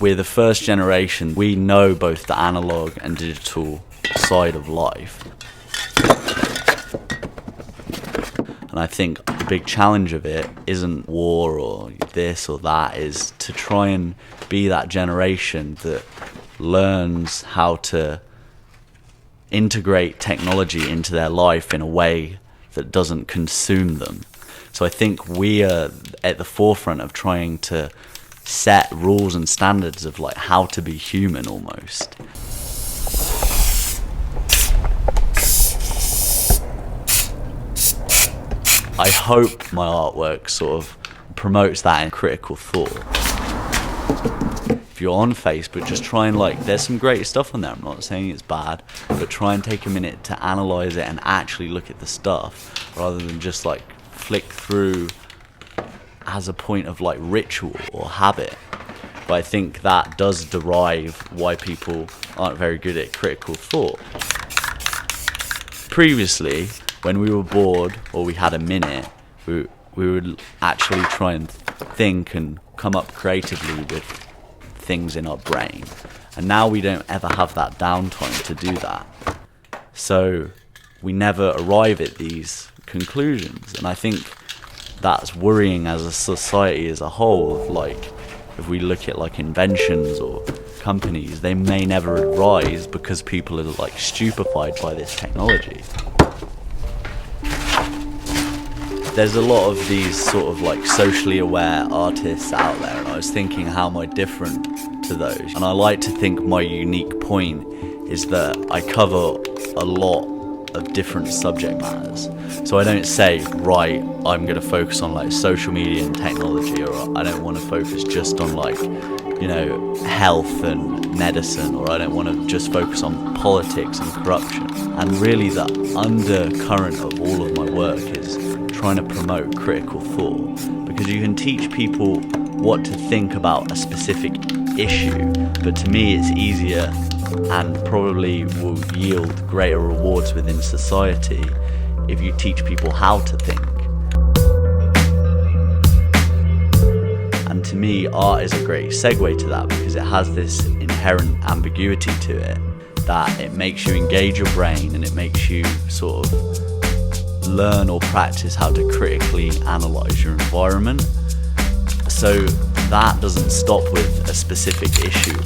we're the first generation. We know both the analog and digital side of life. And I think the big challenge of it isn't war or this or that, is to try and be that generation that learns how to integrate technology into their life in a way that doesn't consume them. So I think we are at the forefront of trying to set rules and standards of like how to be human almost. I hope my artwork sort of promotes that in critical thought. If you're on Facebook, just try and there's some great stuff on there, I'm not saying it's bad, but try and take a minute to analyze it and actually look at the stuff, rather than just flick through as a point of ritual or habit. But I think that does derive why people aren't very good at critical thought. Previously, when we were bored or we had a minute, we would actually try and think and come up creatively with things in our brain. And now we don't ever have that downtime to do that. So we never arrive at these conclusions. And I think that's worrying as a society as a whole. If we look at inventions or companies, they may never arise because people are stupefied by this technology. There's a lot of these sort of socially aware artists out there, and I was thinking, how am I different to those? And I like to think my unique point is that I cover a lot of different subject matters. So I don't say, right, I'm going to focus on social media and technology, or I don't want to focus just on health and medicine, or I don't want to just focus on politics and corruption. And really the undercurrent of all of my work is trying to promote critical thought, because you can teach people what to think about a specific issue, but to me it's easier and probably will yield greater rewards within society if you teach people how to think. And to me, art is a great segue to that, because it has this inherent ambiguity to it, that it makes you engage your brain and it makes you sort of learn or practice how to critically analyze your environment. So that doesn't stop with a specific issue.